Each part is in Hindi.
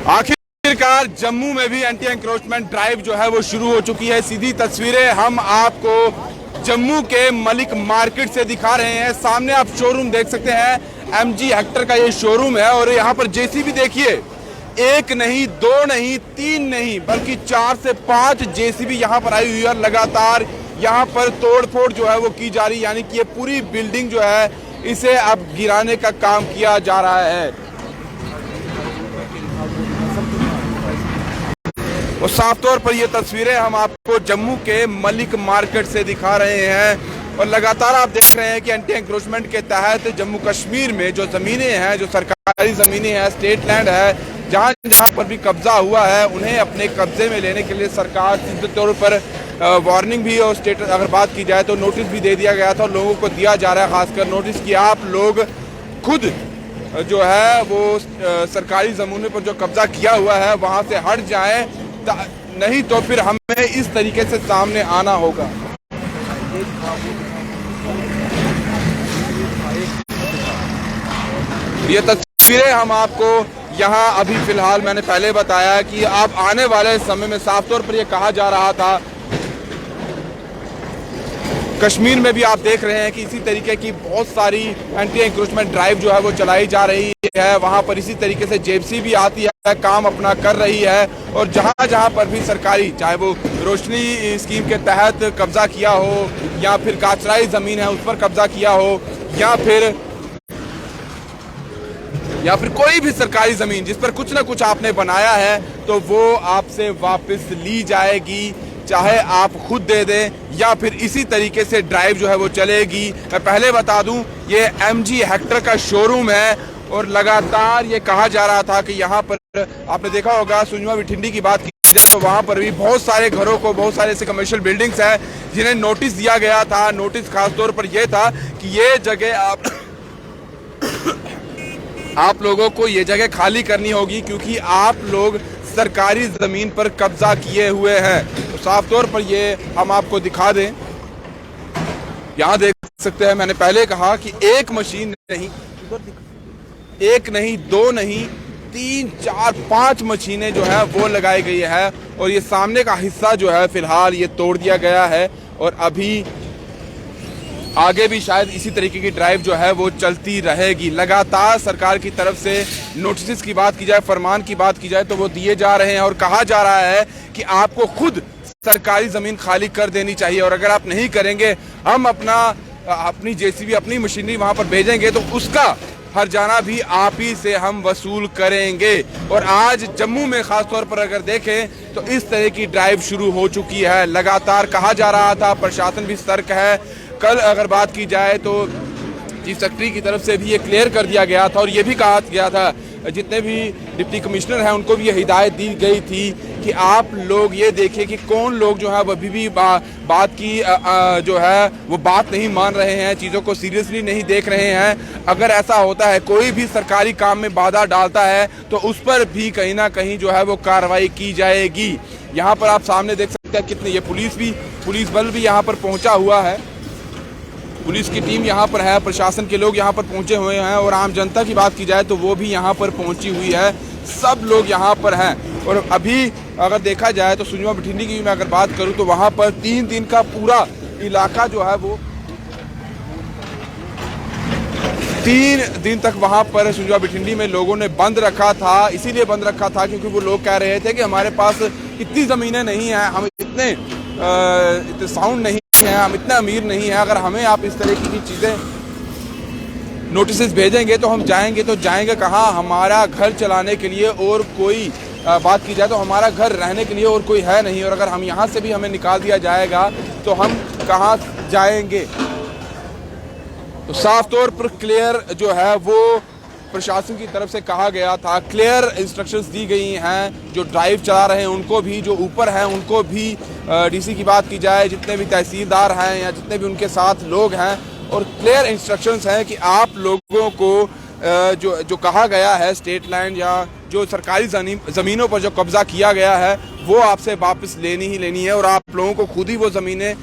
आखिरकार जम्मू में भी एंटी एंक्रोचमेंट ड्राइव जो है वो शुरू हो चुकी है। सीधी तस्वीरें हम आपको जम्मू के मलिक मार्केट से दिखा रहे हैं। सामने आप शोरूम देख सकते हैं, एमजी हेक्टर का ये शोरूम है और यहाँ पर जेसीबी देखिए, एक नहीं, दो नहीं, तीन नहीं, बल्कि 4 से 5 जेसीबी यहाँ पर आई हुई है। लगातार यहाँ पर तोड़फोड़ जो है वो की जा रही है, यानी कि ये पूरी बिल्डिंग जो है इसे अब गिराने का काम किया जा रहा है। और साफ तौर पर ये तस्वीरें हम आपको जम्मू के मलिक मार्केट से दिखा रहे हैं और लगातार आप देख रहे हैं कि एंटी एंक्रोचमेंट के तहत जम्मू कश्मीर में जो ज़मीनें हैं, जो सरकारी ज़मीनें हैं, स्टेट लैंड है, जहाँ जहाँ पर भी कब्जा हुआ है उन्हें अपने कब्जे में लेने के लिए सरकार सीधे तौर पर वार्निंग भी और स्टेट अगर बात की जाए तो नोटिस भी दे दिया गया था और लोगों को दिया जा रहा है खासकर नोटिस कि आप लोग खुद जो है वो सरकारी ज़मीनों पर जो कब्जा किया हुआ है वहाँ से हट जाएं, नहीं तो फिर हमें इस तरीके से सामने आना होगा। ये तस्वीरें हम आपको यहाँ अभी फिलहाल, मैंने पहले बताया कि आप आने वाले समय में साफ तौर पर यह कहा जा रहा था, कश्मीर में भी आप देख रहे हैं कि इसी तरीके की बहुत सारी एंटी एंक्रोचमेंट ड्राइव जो है वो चलाई जा रही है। वहाँ पर इसी तरीके से जेसीबी भी आती है, काम अपना कर रही है और जहाँ जहाँ पर भी सरकारी, चाहे वो रोशनी स्कीम के तहत कब्जा किया हो या फिर काचराई ज़मीन है उस पर कब्जा किया हो या फिर कोई भी सरकारी ज़मीन जिस पर कुछ ना कुछ आपने बनाया है तो वो आपसे वापस ली जाएगी, चाहे आप खुद दे दें या फिर इसी तरीके से ड्राइव जो है वो चलेगी। मैं पहले बता दूं, ये एमजी हेक्टर का शोरूम है और लगातार ये कहा जा रहा था कि यहाँ पर आपने देखा होगा सुंजमा बिठिंडी की बात की जाए तो वहाँ पर भी बहुत सारे घरों को, बहुत सारे ऐसे कमर्शियल बिल्डिंग्स हैं जिन्हें नोटिस दिया गया था। नोटिस खास तौर पर यह था कि ये जगह आप लोगों को ये जगह खाली करनी होगी क्योंकि आप लोग सरकारी ज़मीन पर कब्जा किए हुए हैं। तो साफ तौर पर ये हम आपको दिखा दें, यहाँ देख सकते हैं, मैंने पहले कहा कि एक मशीन नहीं, एक नहीं, दो नहीं, 3, 4, 5 मशीनें जो है वो लगाई गई है और ये सामने का हिस्सा जो है फिलहाल ये तोड़ दिया गया है और अभी आगे भी शायद इसी तरीके की ड्राइव जो है वो चलती रहेगी। लगातार सरकार की तरफ से नोटिस की बात की जाए, फरमान की बात की जाए तो वो दिए जा रहे हैं और कहा जा रहा है कि आपको खुद सरकारी ज़मीन खाली कर देनी चाहिए और अगर आप नहीं करेंगे हम अपनी जेसीबी, अपनी मशीनरी वहाँ पर भेजेंगे तो उसका हर्जाना भी आप ही से हम वसूल करेंगे। और आज जम्मू में ख़ास तौर पर अगर देखें तो इस तरह की ड्राइव शुरू हो चुकी है। लगातार कहा जा रहा था, प्रशासन भी सतर्क है। कल अगर बात की जाए तो चीफ सेक्रेटरी की तरफ से भी ये क्लियर कर दिया गया था और ये भी कहा गया था, जितने भी डिप्टी कमिश्नर हैं उनको भी ये हिदायत दी गई थी कि आप लोग ये देखिए कि कौन लोग जो है वो अभी भी बात की जो है वो बात नहीं मान रहे हैं, चीज़ों को सीरियसली नहीं देख रहे हैं। अगर ऐसा होता है, कोई भी सरकारी काम में बाधा डालता है तो उस पर भी कहीं ना कहीं जो है वो कार्रवाई की जाएगी। यहाँ पर आप सामने देख सकते हैं कितने, ये पुलिस बल भी यहाँ पर पहुँचा हुआ है, पुलिस की टीम यहाँ पर है, प्रशासन के लोग यहाँ पर पहुँचे हुए हैं और आम जनता की बात की जाए तो वो भी यहाँ पर पहुँची हुई है। सब लोग यहाँ पर हैं और अभी अगर देखा जाए तो सुंजमा बिठिंडी की मैं अगर बात करूँ तो वहाँ पर 3 दिन का पूरा इलाका जो है वो 3 दिन तक वहाँ पर सुंजमा बिठिंडी में लोगों ने बंद रखा था। इसीलिए बंद रखा था क्योंकि वो लोग कह रहे थे कि हमारे पास इतनी ज़मीनें नहीं हैं, हम इतने साउंड नहीं हैं, हम इतना अमीर नहीं है, अगर हमें आप इस तरह की चीज़ें नोटिस भेजेंगे तो हम जाएंगे कहाँ? हमारा घर चलाने के लिए और कोई बात की जाए तो हमारा घर रहने के लिए और कोई है नहीं और अगर हम यहाँ से भी हमें निकाल दिया जाएगा तो हम कहाँ जाएंगे? तो साफ तौर पर क्लियर जो है वो प्रशासन की तरफ से कहा गया था, क्लियर इंस्ट्रक्शंस दी गई हैं। जो ड्राइव चला रहे हैं उनको भी, जो ऊपर हैं उनको भी, डीसी की बात की जाए, जितने भी तहसीलदार हैं या जितने भी उनके साथ लोग हैं, और क्लियर इंस्ट्रक्शंस हैं कि आप लोगों को जो कहा गया है स्टेट लैंड या जो सरकारी ज़मीनों पर जो कब्जा किया गया है वो आपसे वापस लेनी ही लेनी है और आप लोगों को खुद ही वो ज़मीनें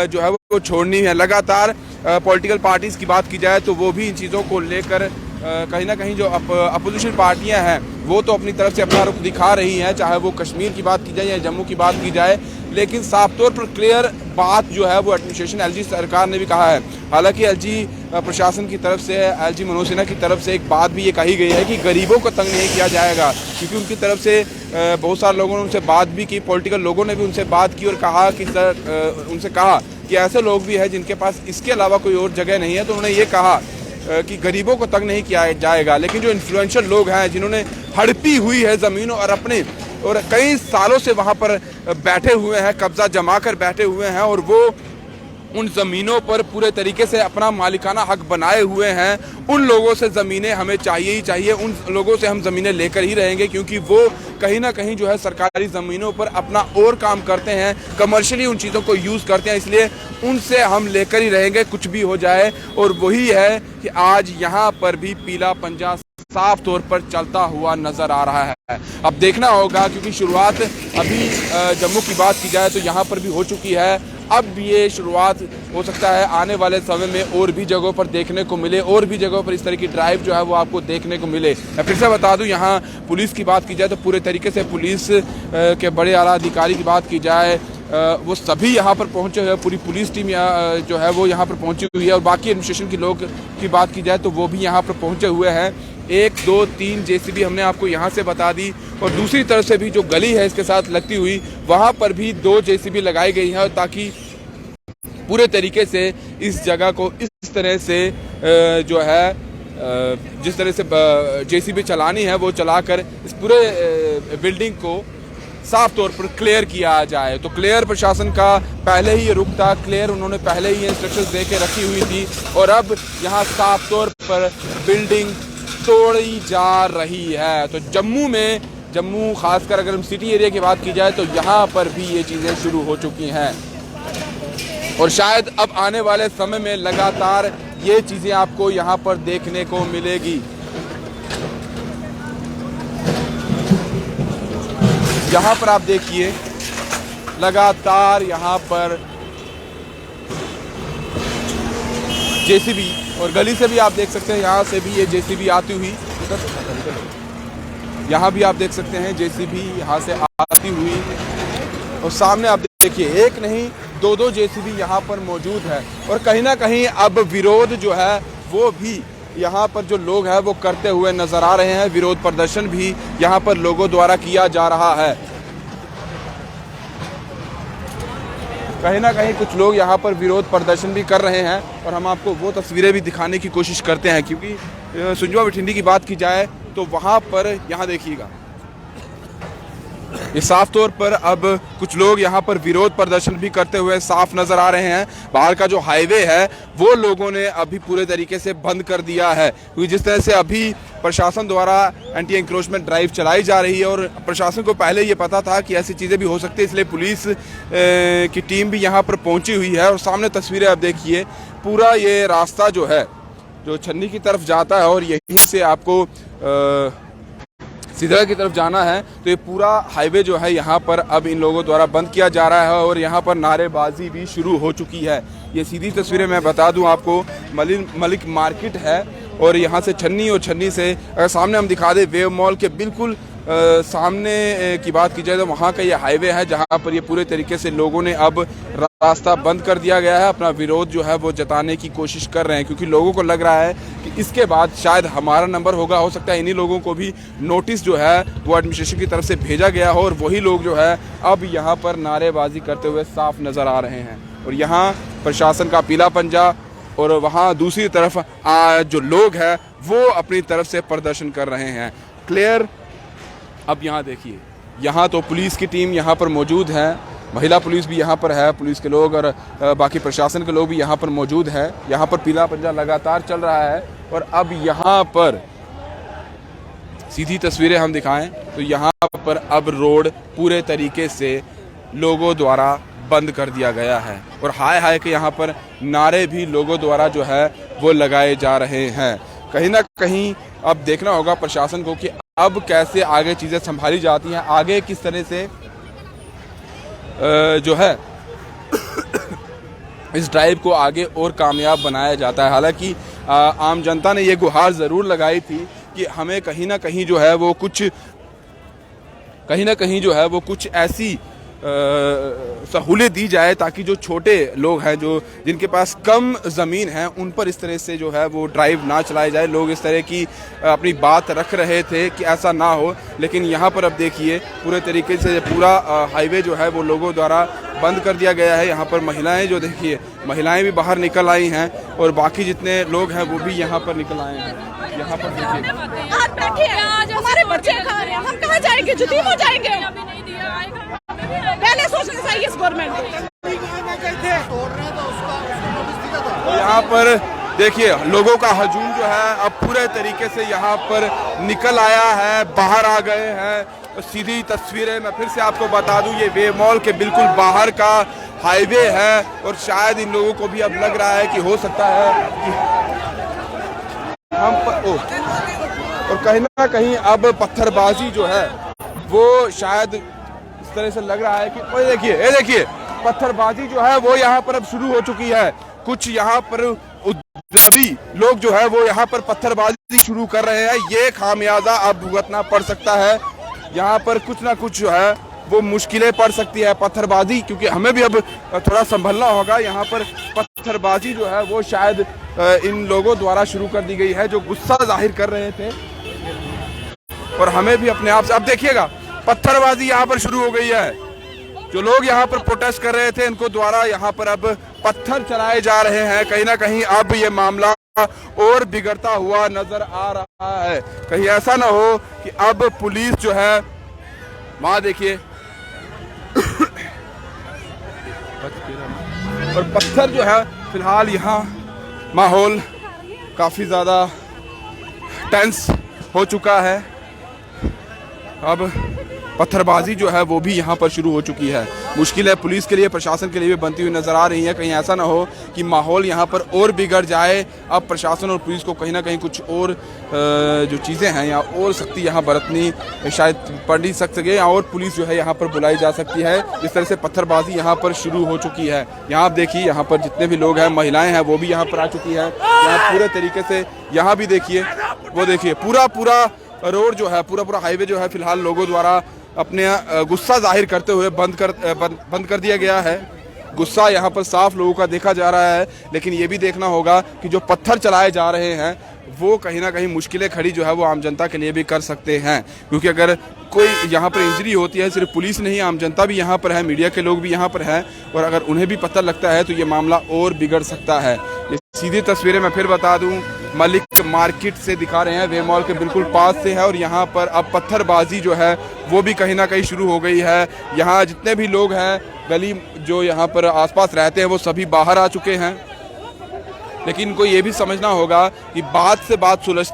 जो है वो छोड़नी है। लगातार पॉलिटिकल पार्टीज़ की बात की जाए तो वो भी इन चीज़ों को लेकर कहीं ना कहीं जो अपोजिशन पार्टियां हैं वो तो अपनी तरफ से अपना रुख दिखा रही हैं, चाहे वो कश्मीर की बात की जाए या जम्मू की बात की जाए, लेकिन साफ तौर पर क्लियर बात जो है वो एडमिनिस्ट्रेशन एलजी सरकार ने भी कहा है। हालांकि एलजी प्रशासन की तरफ से, एलजी मनोज सिन्हा की तरफ से एक बात भी ये कही गई है कि गरीबों को तंग नहीं किया जाएगा, क्योंकि उनकी तरफ से बहुत सारे लोगों ने उनसे बात भी की, पॉलिटिकल लोगों ने भी उनसे बात की और कहा कि सर, उनसे कहा कि ऐसे लोग भी हैं जिनके पास इसके अलावा कोई और जगह नहीं है, तो उन्होंने ये कहा कि गरीबों को तंग नहीं किया जाएगा। लेकिन जो इन्फ्लुएंशियल लोग हैं जिन्होंने हड़पी हुई है ज़मीनों और कई सालों से वहाँ पर बैठे हुए हैं, कब्जा जमा कर बैठे हुए हैं और वो उन ज़मीनों पर पूरे तरीके से अपना मालिकाना हक बनाए हुए हैं, उन लोगों से ज़मीनें हमें चाहिए ही चाहिए, उन लोगों से हम ज़मीनें लेकर ही रहेंगे, क्योंकि वो कहीं ना कहीं जो है सरकारी ज़मीनों पर अपना और काम करते हैं, कमर्शियली उन चीज़ों को यूज़ करते हैं, इसलिए उनसे हम लेकर ही रहेंगे कुछ भी हो जाए। और वही है कि आज यहाँ पर भी पीला पंजा साफ तौर पर चलता हुआ नजर आ रहा है। अब देखना होगा, क्योंकि शुरुआत अभी जम्मू की बात की जाए तो यहाँ पर भी हो चुकी है, अब ये शुरुआत हो सकता है आने वाले समय में और भी जगहों पर देखने को मिले, और भी जगहों पर इस तरह की ड्राइव जो है वो आपको देखने को मिले। मैं फिर से बता दूं, यहाँ पुलिस की बात की जाए तो पूरे तरीके से पुलिस के बड़े आला अधिकारी की बात की जाए, वो सभी यहाँ पर पहुँचे हुए, पूरी पुलिस टीम जो है वो यहाँ पर पहुँची हुई है, और बाकी एडमिनिस्ट्रेशन के लोग की बात की जाए तो वो भी यहाँ पर पहुँचे हुए हैं। 1, 2, 3 जेसीबी हमने आपको यहाँ से बता दी, और दूसरी तरफ से भी जो गली है इसके साथ लगती हुई वहाँ पर भी 2 जेसीबी लगाई गई हैं, ताकि पूरे तरीके से इस जगह को इस तरह से जो है जिस तरह से जेसीबी चलानी है वो चलाकर इस पूरे बिल्डिंग को साफ तौर पर क्लियर किया जाए। तो क्लियर प्रशासन का पहले ही ये रुख था, क्लियर उन्होंने पहले ही इंस्ट्रक्शंस दे के रखी हुई थी, और अब यहाँ साफ तौर पर बिल्डिंग तोड़ी जा रही है। तो जम्मू खासकर अगर हम सिटी एरिया की बात की जाए तो यहाँ पर भी ये चीज़ें शुरू हो चुकी हैं, और शायद अब आने वाले समय में लगातार ये चीज़ें आपको यहाँ पर देखने को मिलेगी। यहाँ पर आप देखिए लगातार यहाँ पर जेसीबी, और गली से भी आप देख सकते हैं यहाँ से भी ये जेसीबी आती हुई, यहाँ भी आप देख सकते हैं जेसीबी यहाँ से आती हुई, और सामने आप देखिए एक नहीं 2-2 जेसीबी यहाँ पर मौजूद है। और कहीं ना कहीं अब विरोध जो है वो भी यहाँ पर जो लोग हैं वो करते हुए नजर आ रहे हैं, विरोध प्रदर्शन भी यहाँ पर लोगों द्वारा किया जा रहा है। कहीं ना कहीं कुछ लोग यहाँ पर विरोध प्रदर्शन भी कर रहे हैं, और हम आपको वो तस्वीरें भी दिखाने की कोशिश करते हैं, क्योंकि सुंजवा बठिंडी की बात की जाए तो वहाँ पर यहाँ देखिएगा ये साफ तौर पर अब कुछ लोग यहाँ पर विरोध प्रदर्शन भी करते हुए साफ नजर आ रहे हैं। बाहर का जो हाईवे है वो लोगों ने अभी पूरे तरीके से बंद कर दिया है, क्योंकि जिस तरह से अभी प्रशासन द्वारा एंटी एंक्रोचमेंट ड्राइव चलाई जा रही है, और प्रशासन को पहले ये पता था कि ऐसी चीज़ें भी हो सकती है, इसलिए पुलिस की टीम भी यहाँ पर पहुँची हुई है। और सामने तस्वीरें आप देखिए, पूरा ये रास्ता जो है जो छन्नी की तरफ जाता है और यहीं से आपको सीधा की तरफ जाना है, तो ये पूरा हाईवे जो है यहाँ पर अब इन लोगों द्वारा बंद किया जा रहा है, और यहाँ पर नारेबाजी भी शुरू हो चुकी है। ये सीधी तस्वीरें मैं बता दूं आपको, मलिक मार्केट है, और यहाँ से छन्नी, और छन्नी से अगर सामने हम दिखा दें वेव मॉल के बिल्कुल सामने की बात की जाए तो वहाँ का ये हाईवे है, जहाँ पर ये पूरे तरीके से लोगों ने अब रास्ता बंद कर दिया गया है, अपना विरोध जो है वो जताने की कोशिश कर रहे हैं, क्योंकि लोगों को लग रहा है कि इसके बाद शायद हमारा नंबर होगा, हो सकता है इन्हीं लोगों को भी नोटिस जो है वो एडमिनिस्ट्रेशन की तरफ से भेजा गया हो, और वही लोग जो है अब यहाँ पर नारेबाजी करते हुए साफ नज़र आ रहे हैं। और यहाँ प्रशासन का पीला पंजा, और वहाँ दूसरी तरफ जो लोग हैं वो अपनी तरफ से प्रदर्शन कर रहे हैं। क्लियर अब यहाँ देखिए, यहाँ तो पुलिस की टीम यहाँ पर मौजूद है, महिला पुलिस भी यहाँ पर है, पुलिस के लोग और बाकी प्रशासन के लोग भी यहाँ पर मौजूद है। यहाँ पर पीला पंजा लगातार चल रहा है, और अब यहाँ पर सीधी तस्वीरें हम दिखाएं तो यहाँ पर अब रोड पूरे तरीके से लोगों द्वारा बंद कर दिया गया है, और हाय हाय के यहाँ पर नारे भी लोगों द्वारा जो है वो लगाए जा रहे हैं। कहीं ना कहीं अब देखना होगा प्रशासन को कि अब कैसे आगे चीज़ें संभाली जाती हैं, आगे किस तरह से जो है इस ड्राइव को आगे और कामयाब बनाया जाता है। हालांकि आम जनता ने ये गुहार ज़रूर लगाई थी कि हमें कहीं ना कहीं जो है वो कुछ ऐसी सहूलियत दी जाए ताकि जो छोटे लोग हैं, जो जिनके पास कम ज़मीन है, उन पर इस तरह से जो है वो ड्राइव ना चलाए जाए। लोग इस तरह की अपनी बात रख रहे थे कि ऐसा ना हो, लेकिन यहाँ पर अब देखिए पूरे तरीके से पूरा हाईवे जो है वो लोगों द्वारा बंद कर दिया गया है। यहाँ पर महिलाएं जो देखिए, महिलाएं भी बाहर निकल आई हैं और बाकी जितने लोग हैं वो भी यहाँ पर निकल आए हैं। यहाँ पर देखिए हमारे बच्चे खा रहे हैं, हम कहाँ जाएंगे? जुतीम हो जाएंगे। पहले सोचना चाहिए इस गवर्नमेंट को। यहाँ पर देखिए लोगों का हजूम जो है अब पूरे तरीके से यहाँ पर निकल आया है, बाहर आ गए हैं। सीधी तस्वीरें मैं फिर से आपको बता दूं, ये वे मॉल के बिल्कुल बाहर का हाईवे है और शायद इन लोगों को भी अब लग रहा है कि हो सकता है कि हम और कहीं ना कहीं अब पत्थरबाजी जो है वो शायद इस तरह से लग रहा है कि ये देखिए पत्थरबाजी जो है वो यहाँ पर अब शुरू हो चुकी है। कुछ यहाँ पर उद्यमी लोग जो है वो यहाँ पर पत्थरबाजी शुरू कर रहे हैं। ये खामियाजा अब भुगतना पड़ सकता है। यहाँ पर कुछ ना कुछ जो है वो मुश्किलें पड़ सकती है पत्थरबाजी, क्योंकि हमें भी अब थोड़ा संभलना होगा। यहाँ पर पत्थरबाजी जो है वो शायद इन लोगों द्वारा शुरू कर दी गई है जो गुस्सा जाहिर कर रहे थे, और हमें भी अपने आप से, अब देखिएगा पत्थरबाजी यहाँ पर शुरू हो गई है। जो लोग यहाँ पर प्रोटेस्ट कर रहे थे इनको द्वारा यहाँ पर अब पत्थर चलाए जा रहे हैं। कहीं ना कहीं अब ये मामला और बिगड़ता हुआ नजर आ रहा है। कहीं ऐसा ना हो कि अब पुलिस जो है, वहां देखिए और पत्थर जो है, फिलहाल यहाँ माहौल काफी ज्यादा टेंस हो चुका है। अब पत्थरबाजी जो है वो भी यहाँ पर शुरू हो चुकी है। मुश्किलें पुलिस के लिए, प्रशासन के लिए भी बनती हुई नजर आ रही हैं। कहीं ऐसा ना हो कि माहौल यहाँ पर और बिगड़ जाए। अब प्रशासन और पुलिस को कहीं ना कहीं कुछ और जो चीज़ें हैं या और सख्ती यहाँ बरतनी शायद पड़ नहीं सके, या और पुलिस जो है यहाँ पर बुलाई जा सकती है। इस तरह से पत्थरबाजी यहाँ पर शुरू हो चुकी है। यहाँ आप देखिए, यहाँ पर जितने भी लोग हैं, महिलाएँ हैं, वो भी यहाँ पर आ चुकी है। यहाँ पूरे तरीके से यहाँ भी देखिए, वो देखिए पूरा रोड जो है, पूरा हाईवे जो है फिलहाल लोगों द्वारा अपने गुस्सा जाहिर करते हुए बंद कर दिया गया है। गुस्सा यहाँ पर साफ लोगों का देखा जा रहा है, लेकिन ये भी देखना होगा कि जो पत्थर चलाए जा रहे हैं वो कहीं ना कहीं मुश्किलें खड़ी जो है वो आम जनता के लिए भी कर सकते हैं। क्योंकि अगर कोई यहाँ पर इंजरी होती है, सिर्फ पुलिस नहीं, आम जनता भी यहाँ पर है, मीडिया के लोग भी यहाँ पर हैं, और अगर उन्हें भी पता लगता है तो ये मामला और बिगड़ सकता है। ये सीधी तस्वीरें मैं फिर बता दूं, मलिक मार्केट से दिखा रहे हैं, वे मॉल के बिल्कुल पास से है, और यहाँ पर अब पत्थरबाजी जो है वो भी कहीं ना कहीं शुरू हो गई है। यहाँ जितने भी लोग हैं, गली जो यहाँ पर आसपास रहते हैं, वो सभी बाहर आ चुके हैं। लेकिन इनको ये भी समझना होगा कि बात से बात सुलझ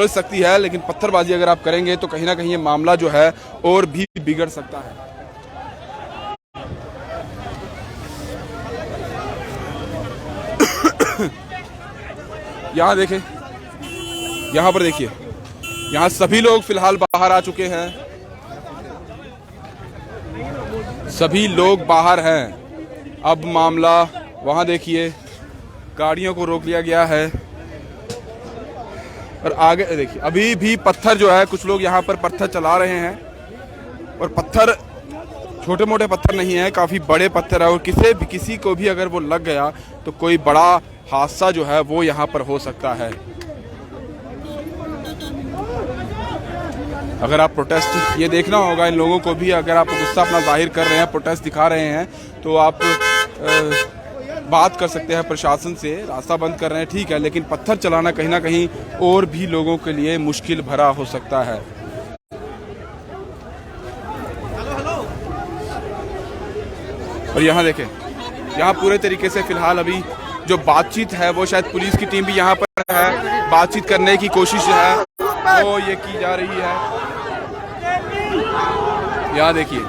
सकती है, लेकिन पत्थरबाजी अगर आप करेंगे तो कहीं ना कहीं ये मामला जो है और भी बिगड़ सकता है। यहाँ देखें, यहाँ पर देखिए, यहाँ सभी लोग फिलहाल बाहर आ चुके हैं। सभी लोग बाहर हैं। अब मामला, वहाँ देखिए गाड़ियों को रोक लिया गया है, और आगे देखिए अभी भी पत्थर जो है, कुछ लोग यहाँ पर पत्थर चला रहे हैं, और पत्थर छोटे मोटे पत्थर नहीं है, काफ़ी बड़े पत्थर है, और किसी को भी अगर वो लग गया तो कोई बड़ा हादसा जो है वो यहाँ पर हो सकता है। अगर आप प्रोटेस्ट, ये देखना होगा इन लोगों को भी, अगर आप गुस्सा अपना जाहिर कर रहे हैं, प्रोटेस्ट दिखा रहे हैं, तो आप बात कर सकते हैं प्रशासन से, रास्ता बंद कर रहे हैं ठीक है, लेकिन पत्थर चलाना कहीं ना कहीं और भी लोगों के लिए मुश्किल भरा हो सकता है। और यहाँ देखें, यहाँ पूरे तरीके से फिलहाल अभी जो बातचीत है वो शायद पुलिस की टीम भी यहाँ पर है, बातचीत करने की कोशिश है वो ये की जा रही है। यहाँ देखिए,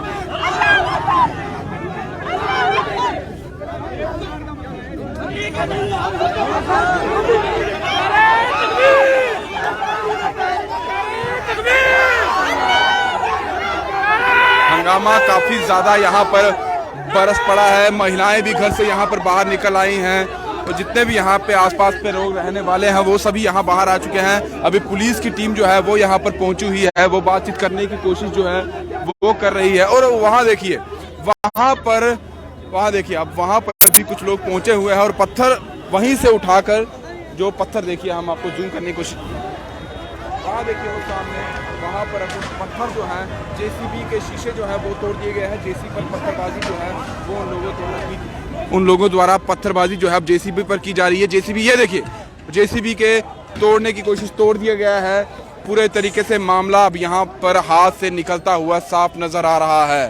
हंगामा काफी ज्यादा यहाँ पर बरस पड़ा है। महिलाएं भी घर से यहाँ पर बाहर निकल आई हैं, तो जितने भी यहाँ पे आसपास पे लोग रहने वाले हैं वो सभी यहाँ बाहर आ चुके हैं। अभी पुलिस की टीम जो है वो यहाँ पर पहुंची हुई है, वो बातचीत करने की कोशिश जो है वो कर रही है। और वहाँ देखिए, वहाँ देखिए, अब वहाँ पर भी कुछ लोग पहुंचे हुए हैं और पत्थर वहीं से उठाकर, जो पत्थर देखिए, हम आपको जूम करने की कोशिश, वहाँ देखिए वो सामने, वहाँ पर पत्थर जो है, जेसीबी के शीशे जो है वो तोड़ दिए गए हैं। जेसीबी पर पत्थरबाजी जो है वो उन लोगों द्वारा पत्थरबाजी जो है अब जेसीबी पर की जा रही है। जेसीबी, ये देखिए, जेसीबी के तोड़ने की कोशिश, तोड़ दिया गया है पूरे तरीके से। मामला अब यहाँ पर हाथ से निकलता हुआ साफ नजर आ रहा है।